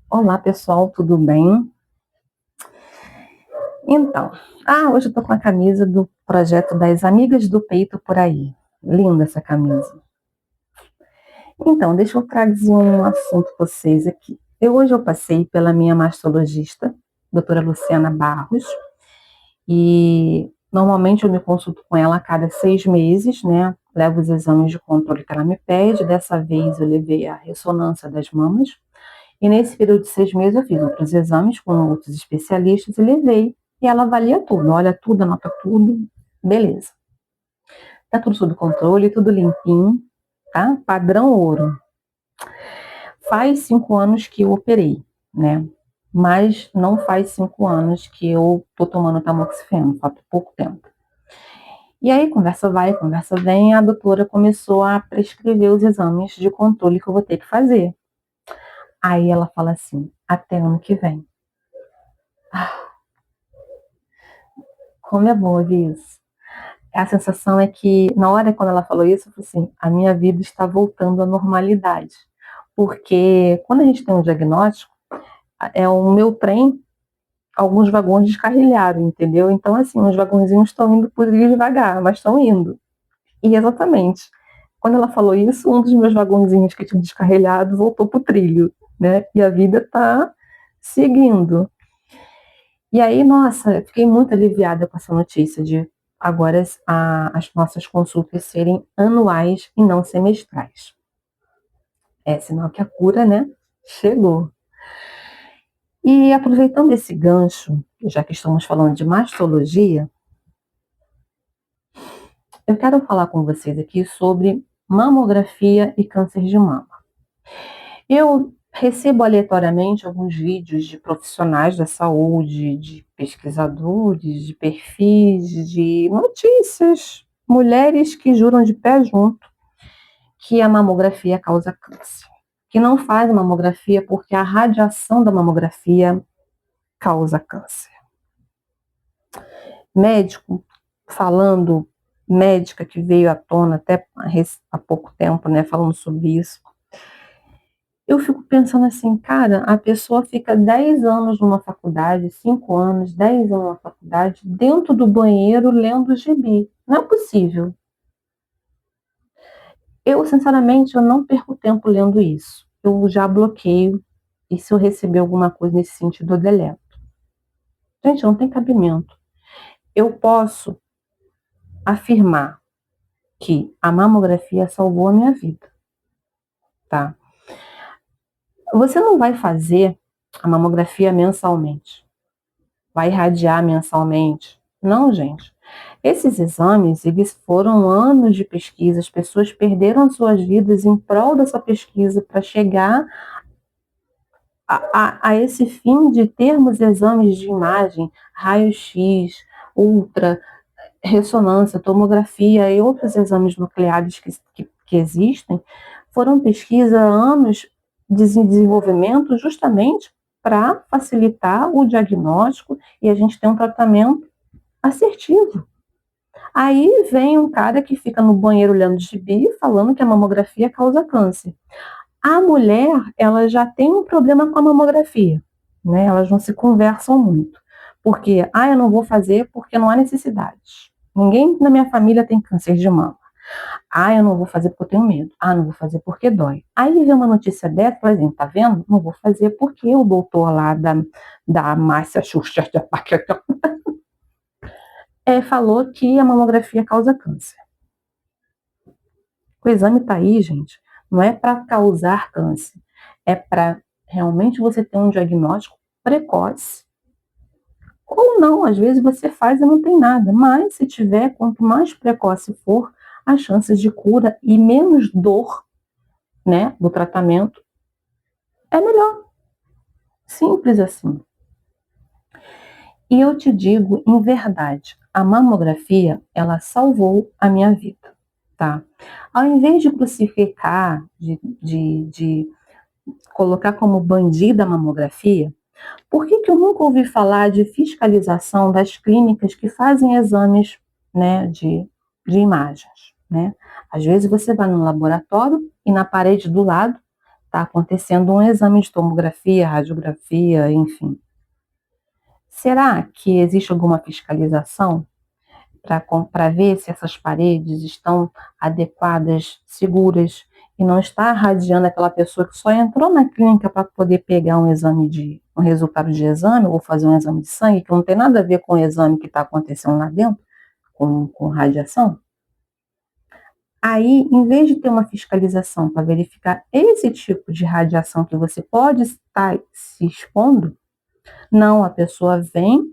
Olá pessoal, tudo bem? Então, hoje eu tô com a camisa do projeto das Amigas do Peito por aí. Linda essa camisa. Então, deixa eu trazer um assunto para vocês aqui. Hoje eu passei pela minha mastologista, doutora Luciana Barros, e normalmente eu me consulto com ela a cada 6 meses, né? Levo os exames de controle que ela me pede. Dessa vez eu levei a ressonância das mamas. E nesse período de 6 meses eu fiz outros exames com outros especialistas e levei. E ela avalia tudo, olha tudo, anota tudo, beleza. Tá tudo sob controle, tudo limpinho, tá? Padrão ouro. Faz 5 anos que eu operei, né? Mas não faz 5 anos que eu tô tomando tamoxifeno, faz pouco tempo. E aí, conversa vai, conversa vem, a doutora começou a prescrever os exames de controle que eu vou ter que fazer. Aí ela fala assim, até ano que vem. Como é bom ouvir isso. A sensação é que, na hora quando ela falou isso, eu falei assim, a minha vida está voltando à normalidade. Porque quando a gente tem um diagnóstico, o meu trem, alguns vagões descarrilharam, entendeu? Então, assim, os vagõezinhos estão indo por ir devagar, mas estão indo. E exatamente, quando ela falou isso, um dos meus vagõezinhos que tinha descarrilhado voltou para o trilho, né? E a vida está seguindo. E aí, nossa, eu fiquei muito aliviada com essa notícia de agora as nossas consultas serem anuais e não semestrais. É sinal que a cura, né, chegou. E aproveitando esse gancho, já que estamos falando de mastologia, eu quero falar com vocês aqui sobre mamografia e câncer de mama. Eu recebo aleatoriamente alguns vídeos de profissionais da saúde, de pesquisadores, de perfis, de notícias, mulheres que juram de pé junto que a mamografia causa câncer, que não faz mamografia porque a radiação da mamografia causa câncer. Médico falando, médica que veio à tona até há pouco tempo, né, falando sobre isso. Eu fico pensando assim, cara, a pessoa fica 10 anos numa faculdade, 5 anos, 10 anos numa faculdade, dentro do banheiro lendo gibi. Não é possível. Eu, sinceramente, eu não perco tempo lendo isso. Eu já bloqueio, e se eu receber alguma coisa nesse sentido, eu deleto. Gente, não tem cabimento. Eu posso afirmar que a mamografia salvou a minha vida, tá? Você não vai fazer a mamografia mensalmente, vai irradiar mensalmente. Não, gente. Esses exames, eles foram anos de pesquisa, as pessoas perderam suas vidas em prol dessa pesquisa para chegar a esse fim de termos exames de imagem, raio-x, ultra, ressonância, tomografia e outros exames nucleares que existem, foram pesquisa, anos de desenvolvimento justamente para facilitar o diagnóstico e a gente ter um tratamento assertivo. Aí vem um cara que fica no banheiro olhando gibi falando que a mamografia causa câncer. A mulher, ela já tem um problema com a mamografia, né? Elas não se conversam muito. Porque, eu não vou fazer porque não há necessidade. Ninguém na minha família tem câncer de mama. Eu não vou fazer porque eu tenho medo. Não vou fazer porque dói. Aí vem uma notícia dessa, por exemplo, tá vendo? Não vou fazer porque o doutor lá da Márcia Xuxa falou que a mamografia causa câncer. O exame tá aí, gente. Não é para causar câncer. É para realmente você ter um diagnóstico precoce. Ou não, às vezes você faz e não tem nada. Mas se tiver, quanto mais precoce for, as chances de cura e menos dor, né, do tratamento é melhor. Simples assim. E eu te digo em verdade, a mamografia, ela salvou a minha vida, tá? Ao invés de crucificar, de colocar como bandida a mamografia, por que eu nunca ouvi falar de fiscalização das clínicas que fazem exames, né, de imagens, né? Às vezes você vai no laboratório e na parede do lado está acontecendo um exame de tomografia, radiografia, enfim. Será que existe alguma fiscalização para ver se essas paredes estão adequadas, seguras, e não está irradiando aquela pessoa que só entrou na clínica para poder pegar um resultado de exame, ou fazer um exame de sangue, que não tem nada a ver com o exame que está acontecendo lá dentro, com radiação? Aí, em vez de ter uma fiscalização para verificar esse tipo de radiação que você pode estar se expondo, não, a pessoa vem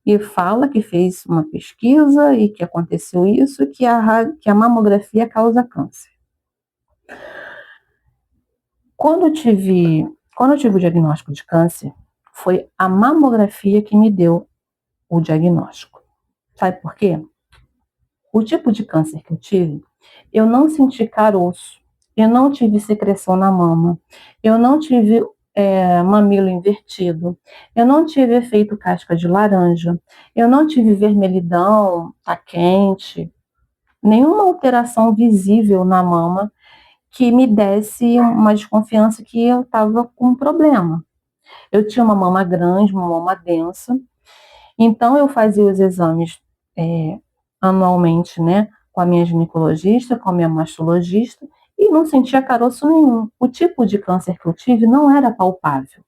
e fala que fez uma pesquisa e que aconteceu isso, que a mamografia causa câncer. Quando eu tive o diagnóstico de câncer, foi a mamografia que me deu o diagnóstico. Sabe por quê? O tipo de câncer que eu tive, eu não senti caroço, eu não tive secreção na mama, eu não tive mamilo invertido, eu não tive efeito casca de laranja, eu não tive vermelhidão, tá quente, nenhuma alteração visível na mama que me desse uma desconfiança que eu estava com um problema. Eu tinha uma mama grande, uma mama densa, então eu fazia os exames anualmente, né, com a minha ginecologista, com a minha mastologista, e não sentia caroço nenhum. O tipo de câncer que eu tive não era palpável.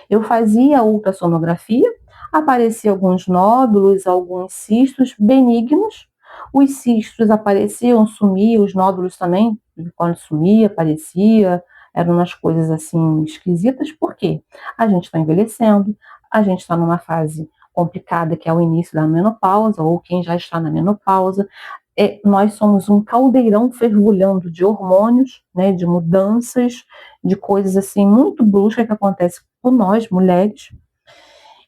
Eu fazia ultrassonografia, apareciam alguns nódulos, alguns cistos benignos. Os cistos apareciam, sumiam, os nódulos também, quando sumia, aparecia, eram umas coisas assim esquisitas. Por quê? A gente está envelhecendo, a gente está numa fase complicada, que é o início da menopausa, ou quem já está na menopausa. Nós somos um caldeirão fervulhando de hormônios, né, de mudanças, de coisas assim muito bruscas que acontecem com nós, mulheres.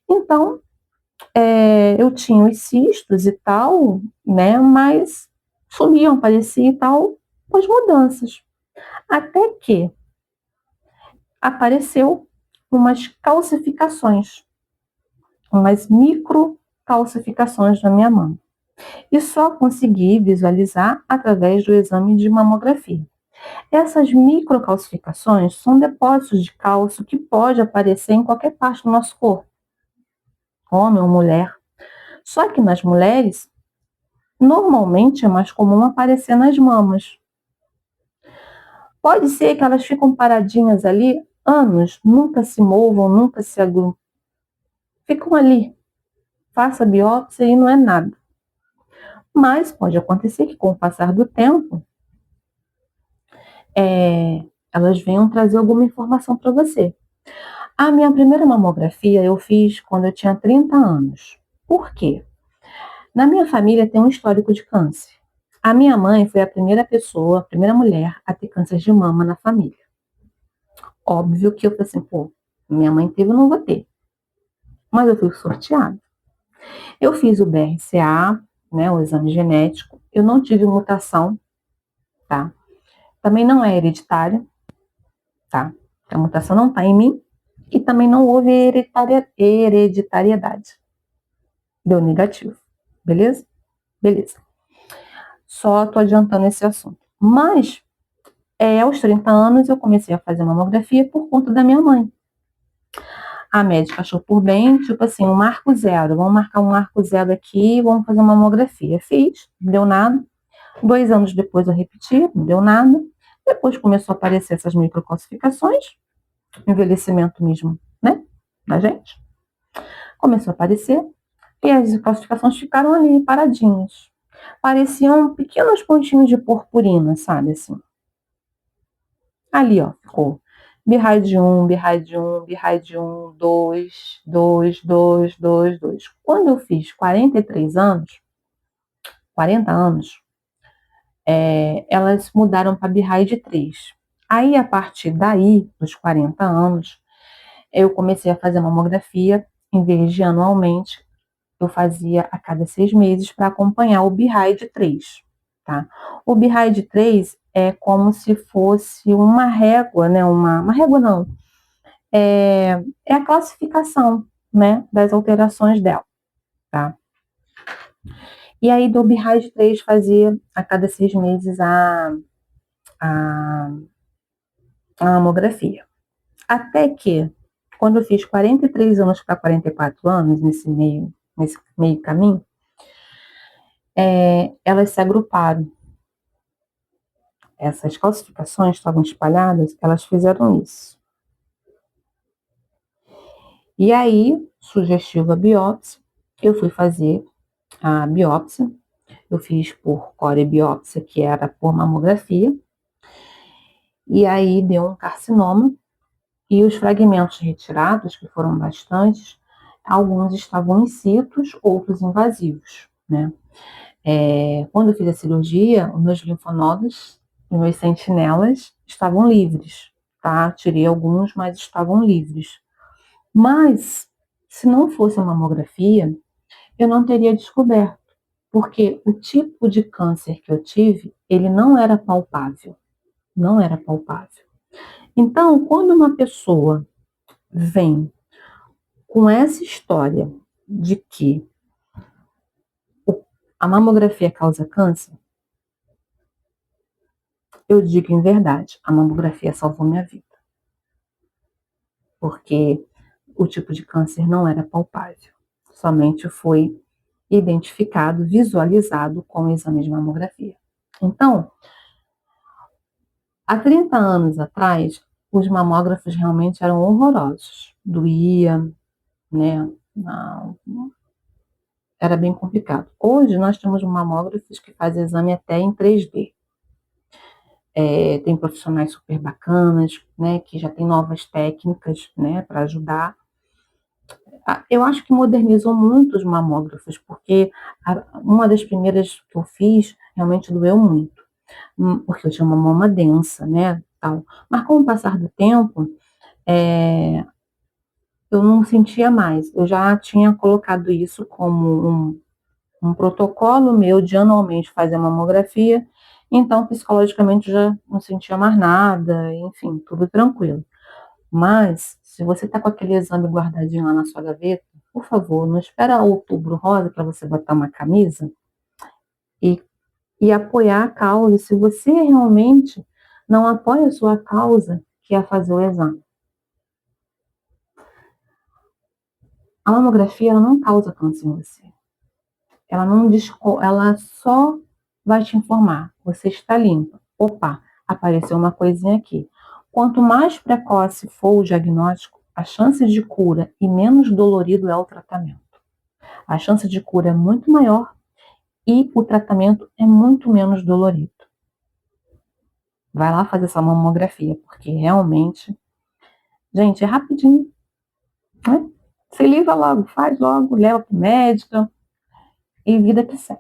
Então, eu tinha os cistos e tal, né, mas sumiam, apareciam e tal, com as mudanças. Até que apareceu umas calcificações, umas microcalcificações na minha mão. E só consegui visualizar através do exame de mamografia. Essas microcalcificações são depósitos de cálcio que pode aparecer em qualquer parte do nosso corpo, homem ou mulher. Só que nas mulheres, normalmente é mais comum aparecer nas mamas. Pode ser que elas ficam paradinhas ali anos, nunca se movam, nunca se agrupam. Ficam ali. Faça biópsia e não é nada. Mas pode acontecer que com o passar do tempo, elas venham trazer alguma informação para você. A minha primeira mamografia eu fiz quando eu tinha 30 anos. Por quê? Na minha família tem um histórico de câncer. A minha mãe foi a primeira pessoa, a primeira mulher a ter câncer de mama na família. Óbvio que eu falei assim, minha mãe teve, eu não vou ter. Mas eu fui sorteada. Eu fiz o BRCA, né, o exame genético. Eu não tive mutação, tá? Também não é hereditária, tá? A mutação não está em mim e também não houve hereditariedade. Deu negativo, beleza? Beleza. Só tô adiantando esse assunto. Mas, aos 30 anos, eu comecei a fazer mamografia por conta da minha mãe. A médica achou por bem, tipo assim, um marco zero. Vamos marcar um marco zero aqui e vamos fazer uma mamografia. Fiz, não deu nada. 2 anos depois eu repeti, não deu nada. Depois começou a aparecer essas microcalcificações, envelhecimento mesmo, né, da gente. Começou a aparecer e as calcificações ficaram ali, paradinhas. Pareciam pequenos pontinhos de purpurina, sabe, assim. Ali, ó, ficou BRAD 1, BRAD 1, BRAD 1, 2, 2, 2, 2, 2. Quando eu fiz 43 anos, 40 anos, elas mudaram para BRAD 3. Aí, a partir daí, dos 40 anos, eu comecei a fazer mamografia, em vez de anualmente, eu fazia a cada 6 meses para acompanhar o BRAD 3, tá? O BRAD 3 é como se fosse uma régua, né? Uma régua não, é a classificação, né, das alterações dela, tá? E aí do BRAD 3 fazia a cada 6 meses a mamografia. Até que, quando eu fiz 43 anos para 44 anos, nesse meio caminho, elas se agruparam. Essas calcificações estavam espalhadas, elas fizeram isso. E aí, sugestivo a biópsia, eu fui fazer a biópsia, eu fiz por corebiópsia, que era por mamografia, e aí deu um carcinoma, e os fragmentos retirados, que foram bastantes, alguns estavam incisos, outros invasivos, né? Quando eu fiz a cirurgia, os meus linfonodos, os meus sentinelas estavam livres, tá? Tirei alguns, mas estavam livres. Mas, se não fosse a mamografia, eu não teria descoberto, porque o tipo de câncer que eu tive, ele não era palpável, não era palpável. Então, quando uma pessoa vem com essa história de que a mamografia causa câncer, eu digo em verdade, a mamografia salvou minha vida. Porque o tipo de câncer não era palpável, somente foi identificado, visualizado com o exame de mamografia. Então, há 30 anos atrás, os mamógrafos realmente eram horrorosos. Doía, né? Era bem complicado. Hoje, nós temos mamógrafos que fazem exame até em 3D. Tem profissionais super bacanas, né? Que já tem novas técnicas, né? Para ajudar. Eu acho que modernizou muito os mamógrafos, porque uma das primeiras que eu fiz realmente doeu muito, porque eu tinha uma mama densa, né, tal. Mas com o passar do tempo, eu não sentia mais. Eu já tinha colocado isso como um protocolo meu de anualmente fazer a mamografia, então psicologicamente eu já não sentia mais nada, enfim, tudo tranquilo. Mas, se você está com aquele exame guardadinho lá na sua gaveta, por favor, não espera outubro rosa para você botar uma camisa e, e apoiar a causa. Se você realmente não apoia a sua causa, que é fazer o exame. A mamografia ela não causa câncer em você. Ela não ela só vai te informar. Você está limpa. Opa, apareceu uma coisinha aqui. Quanto mais precoce for o diagnóstico, a chance de cura e menos dolorido é o tratamento. A chance de cura é muito maior e o tratamento é muito menos dolorido. Vai lá fazer essa mamografia, porque realmente, gente, é rapidinho, né? Se livra logo, faz logo, leva para o médico e vida que segue.